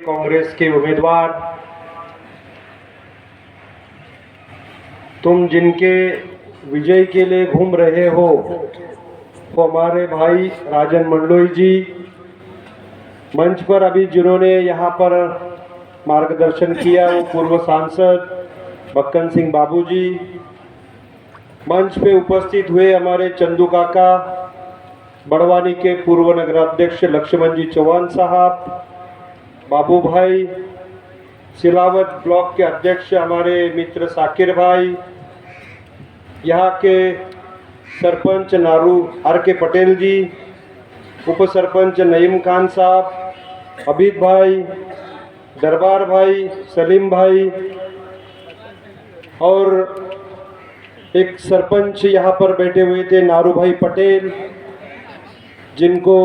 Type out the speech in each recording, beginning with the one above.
कांग्रेस के उम्मीदवार, तुम जिनके विजय के लिए घूम रहे हो वो हमारे भाई राजन मंडलोई जी, मंच पर अभी जिन्होंने यहाँ पर मार्गदर्शन किया वो पूर्व सांसद बक्कन सिंह बाबू जी, मंच पे उपस्थित हुए हमारे चंदू काका, बड़वानी के पूर्व नगराध्यक्ष लक्ष्मण जी चौहान साहब, बाबू भाई, सिलावट ब्लॉक के अध्यक्ष हमारे मित्र साकिर भाई, यहाँ के सरपंच नारू आर के पटेल जी, उप सरपंच नईम खान साहब, अबीद भाई, दरबार भाई, सलीम भाई और एक सरपंच यहाँ पर बैठे हुए थे नारू भाई पटेल, जिनको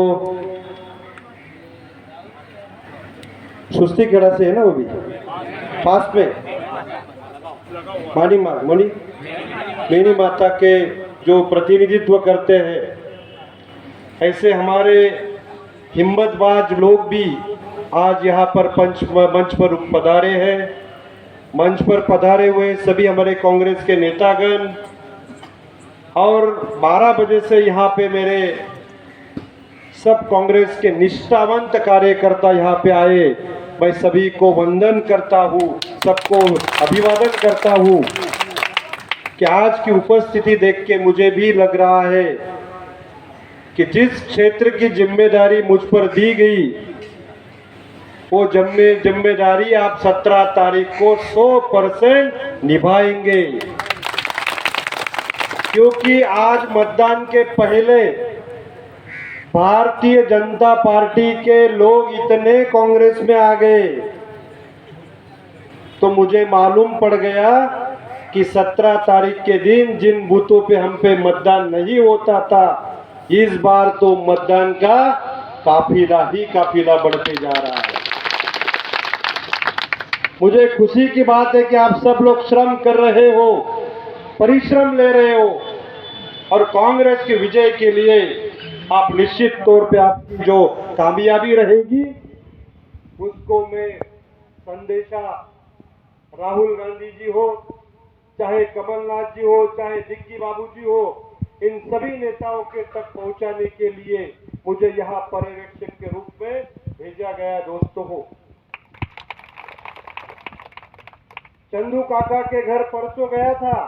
सुस्ती खेड़ा से है ना, वो भी पास में मेनी माता के जो प्रतिनिधित्व करते हैं, ऐसे हमारे हिम्मतबाज लोग भी आज यहाँ पर मंच पर पधारे हैं। मंच पर पधारे हुए सभी हमारे कांग्रेस के नेतागण और 12 बजे से यहाँ पे मेरे सब कांग्रेस के निष्ठावंत कार्यकर्ता यहाँ पे आए। मैं सभी को वंदन करता हूँ, सबको अभिवादन करता हूँ कि आज की उपस्थिति देख के मुझे भी लग रहा है कि जिस क्षेत्र की जिम्मेदारी मुझ पर दी गई वो जिम्मेदारी आप 17 तारीख को 100% निभाएंगे, क्योंकि आज मतदान के पहले भारतीय जनता पार्टी के लोग इतने कांग्रेस में आ गए तो मुझे मालूम पड़ गया कि 17 तारीख के दिन जिन बूथों पे हम पे मतदान नहीं होता था, इस बार तो मतदान का काफिला ही काफिला बढ़ते जा रहा है। मुझे खुशी की बात है कि आप सब लोग श्रम कर रहे हो, परिश्रम ले रहे हो और कांग्रेस के विजय के लिए आप निश्चित तौर पे आपकी जो कामयाबी रहेगी उसको मैं संदेशा राहुल गांधी जी हो, चाहे कमलनाथ जी हो, चाहे दिग्गी बाबू जी हो, इन सभी नेताओं के तक पहुंचाने के लिए मुझे यहाँ पर्यवेक्षक के रूप में भेजा गया। दोस्तों हो, चंदू काका के घर परसों गया था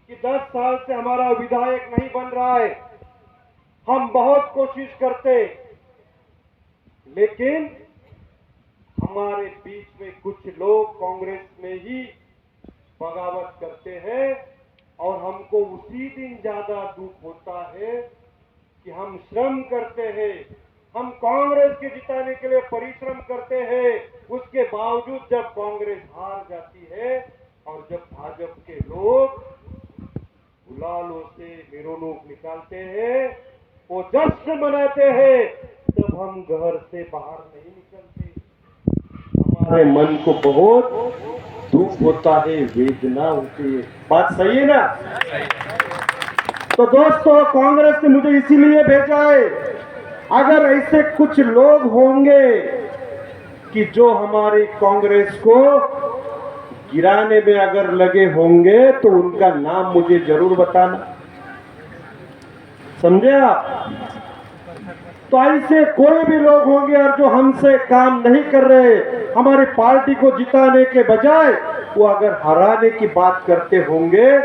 कि 10 साल से हमारा विधायक नहीं बन रहा है, हम बहुत कोशिश करते लेकिन हमारे बीच में कुछ लोग कांग्रेस में ही बगावत करते हैं और हमको उसी दिन ज्यादा दुख होता है कि हम श्रम करते हैं, हम कांग्रेस के जिताने के लिए परिश्रम करते हैं, उसके बावजूद जब कांग्रेस हार जाती है और जब भाजपा के लोग गुलालों से मिरोनूक निकालते हैं, वो जश्न मनाते हैं, तब हम घर से बाहर नहीं निकलते, हमारे मन को बहुत दुख होता है, वेदना होती है। बात सही है ना? तो दोस्तों, कांग्रेस ने मुझे इसीलिए भेजा है, अगर ऐसे कुछ लोग होंगे कि जो हमारी कांग्रेस को गिराने में अगर लगे होंगे तो उनका नाम मुझे जरूर बताना, समझे आप? तो ऐसे कोई भी लोग होंगे और जो हमसे काम नहीं कर रहे, हमारी पार्टी को जिताने के बजाय वो अगर हराने की बात करते होंगे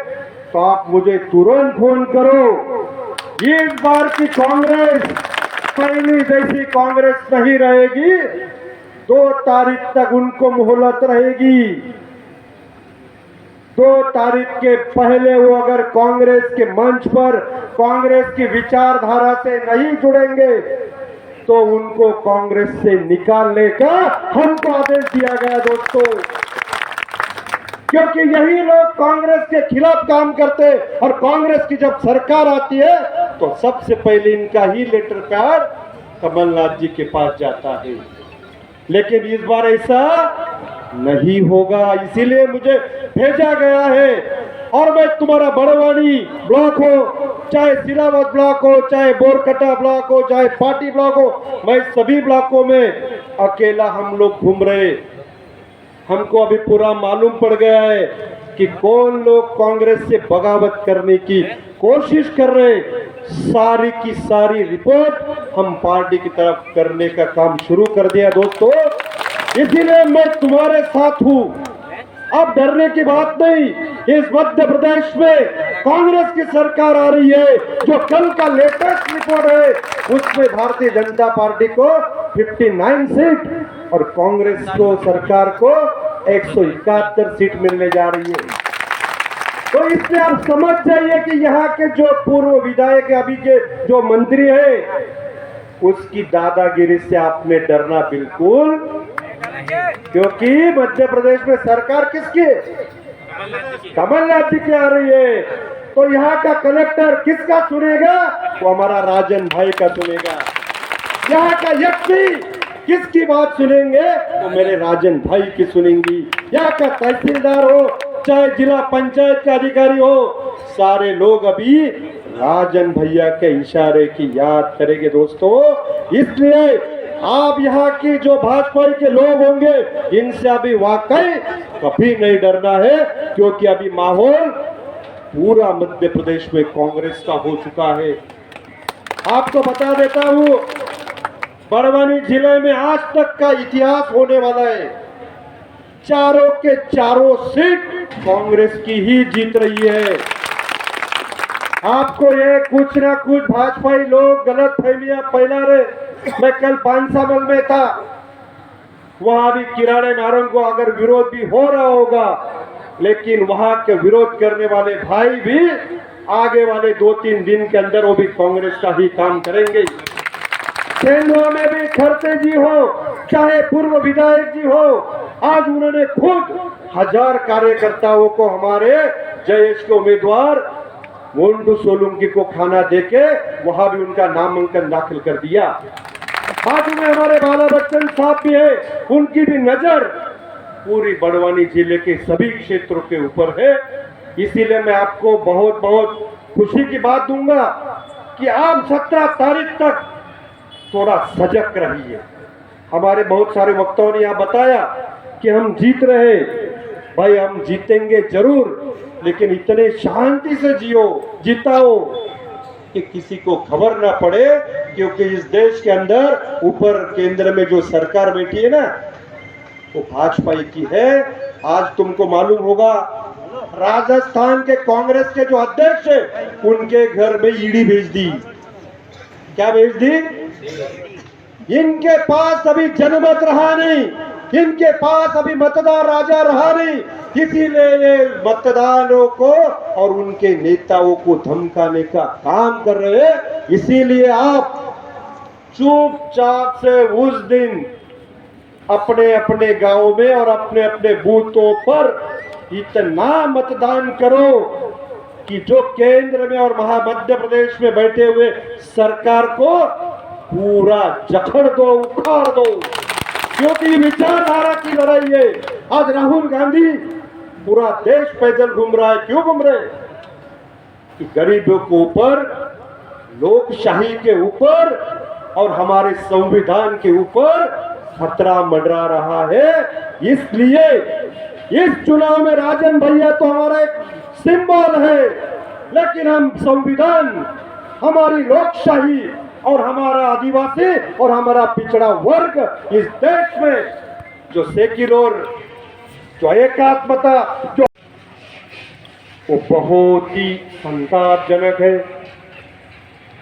तो आप मुझे तुरंत फोन करो। इस बार की कांग्रेस पहली जैसी कांग्रेस नहीं रहेगी, 2 तारीख तक उनको मोहलत रहेगी। 2 तारीख के पहले वो अगर कांग्रेस के मंच पर कांग्रेस की विचारधारा से नहीं जुड़ेंगे तो उनको कांग्रेस से निकालने का हमको आदेश दिया गया। दोस्तों, क्योंकि यही लोग कांग्रेस के खिलाफ काम करते और कांग्रेस की जब सरकार आती है तो सबसे पहले इनका ही लेटर पैड कमलनाथ जी के पास जाता है, लेकिन इस बार ऐसा नहीं होगा, इसीलिए मुझे भेजा गया है। और मैं तुम्हारा बड़वानी ब्लॉक हो चाहे सिलावत ब्लॉक हो, चाहे बोरकटा ब्लॉक हो, चाहे पाटी ब्लॉक हो, मैं सभी ब्लॉकों में अकेला हम लोग घूम रहे। हमको अभी पूरा मालूम पड़ गया है कि कौन लोग कांग्रेस से बगावत करने की कोशिश कर रहे। सारी की सारी रिपोर्ट हम पार्टी की तरफ करने का काम शुरू कर दिया दोस्तों। इसीलिए मैं तुम्हारे साथ हूं। अब डरने की बात नहीं। इस मध्य प्रदेश में कांग्रेस की सरकार आ रही है। जो कल का लेटेस्ट रिपोर्ट है उसमें भारतीय जनता पार्टी को 59 सीट और कांग्रेस को सरकार को 171 सीट मिलने जा रही है। तो इससे आप समझ जाइए कि यहाँ के जो पूर्व विधायक अभी के जो मंत्री है उसकी दादागिरी से आपने डरना बिल्कुल, क्योंकि मध्य प्रदेश में सरकार किसकी? कमलनाथ जी की आ रही है। तो यहाँ का कलेक्टर किसका सुनेगा? वो हमारा राजन भाई का सुनेगा। यहाँ का एसपी किसकी बात सुनेंगे? वो मेरे राजन भाई की सुनेंगी। यहाँ का तहसीलदार हो, चाहे जिला पंचायत का अधिकारी हो, सारे लोग अभी राजन भैया के इशारे की याद करेंगे दोस्तों। इसलिए आप यहाँ की जो भाजपा के लोग होंगे इनसे अभी वाकई कभी नहीं डरना है, क्योंकि अभी माहौल पूरा मध्य प्रदेश में कांग्रेस का हो चुका है। आपको बता देता हूँ, बड़वानी जिले में आज तक का इतिहास होने वाला है। चारों के चारों सीट कांग्रेस की ही जीत रही है। आपको ये कुछ ना कुछ भाजपाई लोग गलत फहमियां फैला रहे। मैं कल बांसामल में था, वहां भी किराड़े नारंग को अगर विरोध भी हो रहा होगा, लेकिन वहां के विरोध करने वाले भाई भी आगे वाले 2-3 दिन के अंदर वो भी कांग्रेस का ही काम करेंगे। केंद्र में भी खड़से जी हो, चाहे पूर्व विधायक जी हो, आज उन्होंने खुद 1000 कार्यकर्ताओं को हमारे जयेश के उम्मीदवार मोन्टू सोलंकी को खाना देके वहां भी उनका नामांकन दाखिल कर दिया। आज में हमारे बाला बच्चन साहब भी है, उनकी भी नजर पूरी बड़वानी जिले के सभी क्षेत्रों के ऊपर है। इसीलिए मैं आपको बहुत बहुत खुशी की बात दूंगा कि आप 17 तारीख तक थोड़ा सजग रहिए। हमारे बहुत सारे वक्ताओं ने यहाँ बताया कि हम जीत रहे। भाई हम जीतेंगे जरूर, लेकिन इतने शांति से जिताओ कि किसी को खबर ना पड़े, क्योंकि इस देश के अंदर ऊपर केंद्र में जो सरकार बैठी है ना वो भाजपा की है। आज तुमको मालूम होगा राजस्थान के कांग्रेस के जो अध्यक्ष है उनके घर में ईडी भेज दी। क्या भेज दी? इनके पास अभी जनमत रहा नहीं, इनके पास अभी मतदार राजा रहा नहीं, इसीलिए ये मतदारों को और उनके नेताओं को धमकाने का काम कर रहे हैं। इसीलिए आप चुपचाप से उस दिन अपने अपने गांव में और अपने अपने बूथों पर इतना मतदान करो कि जो केंद्र में और मध्य प्रदेश में बैठे हुए सरकार को पूरा जकड़ दो, उखाड़ दो, क्योंकि विचारधारा की लड़ाई है। आज राहुल गांधी पूरा देश पैदल घूम रहा है। क्यों घूम रहे? कि गरीबों के ऊपर, लोकशाही के ऊपर और हमारे संविधान के ऊपर खतरा मंडरा रहा है। इसलिए इस चुनाव में राजन भैया तो हमारा एक सिंबल है, लेकिन हम संविधान, हमारी लोकशाही और हमारा आदिवासी और हमारा पिछड़ा वर्ग इस देश में जो सेक्युलर, जो एकात्मता, जो वो बहुत ही संतापजनक है।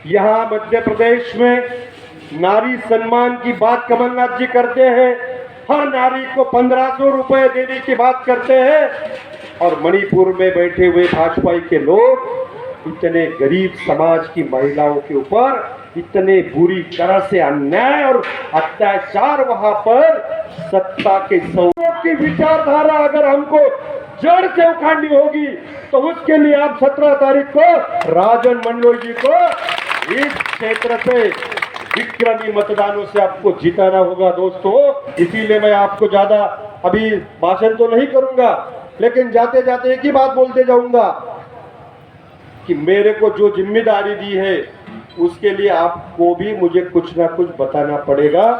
यहाँ मध्य प्रदेश में नारी सम्मान की बात कमलनाथ जी करते हैं, हर नारी को 1500 रुपए देने की बात करते हैं, और मणिपुर में बैठे हुए भाजपा के लोग इतने गरीब समाज की महिलाओं के ऊपर इतने बुरी तरह से अन्याय और अत्याचार वहां पर सत्ता के सौदों की विचारधारा अगर हमको जड़ से उखाड़नी होगी तो उसके लिए आप 17 तारीख को राजन मंडल जी को इस क्षेत्र से विक्रमी मतदानों से आपको जिताना होगा दोस्तों। इसीलिए मैं आपको ज्यादा अभी भाषण तो नहीं करूंगा, लेकिन जाते जाते एक ही बात बोलते जाऊंगा कि मेरे को जो जिम्मेदारी दी है उसके लिए आपको भी मुझे कुछ ना कुछ बताना पड़ेगा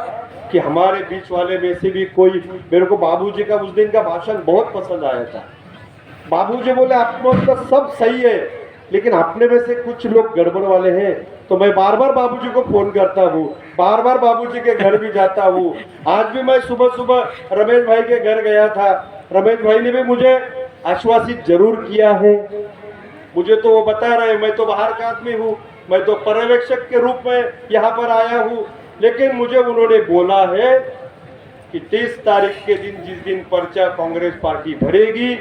कि हमारे बीच वाले में से भी कोई, मेरे को बाबूजी का उस दिन का भाषण बहुत पसंद आया था। बाबूजी बोले आप लोग तो सब सही है, लेकिन अपने में से कुछ लोग गड़बड़ वाले हैं। तो मैं बार बार बाबूजी को फोन करता हूँ, बार बार बाबूजी के घर भी जाता हूँ। आज भी मैं सुबह सुबह रमेश भाई के घर गया था। रमेश भाई ने भी मुझे आश्वासित जरूर किया है। मुझे तो वो बता रहे, मैं तो बाहर का आदमी हूँ, मैं तो पर्यवेक्षक के रूप में यहाँ पर आया हूँ, लेकिन मुझे उन्होंने बोला है कि 30 तारीख के दिन, जिस दिन पर्चा कांग्रेस पार्टी भरेगी,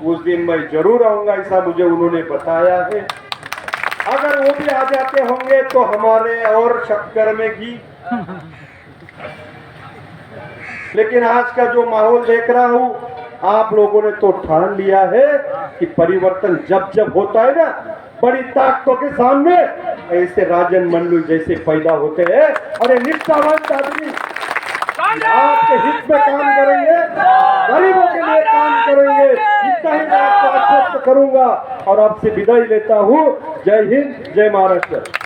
उस दिन मैं जरूर आऊंगा, ऐसा मुझे उन्होंने बताया है। अगर वो भी आ जाते होंगे तो हमारे और शक्कर में घी। लेकिन आज का जो माहौल देख रहा हूँ, आप लोगों ने तो ठान लिया है कि परिवर्तन जब जब होता है ना बड़ी ताकतों के सामने, ऐसे राजन मंडल जैसे पैदा होते हैं और ये निष्ठावान आदमी आपके हित में काम करेंगे, गरीबों के लिए काम करेंगे। इतना ही मैं आपको आश्वस्त करूंगा और आपसे विदाई लेता हूँ। जय हिंद, जय महाराष्ट्र।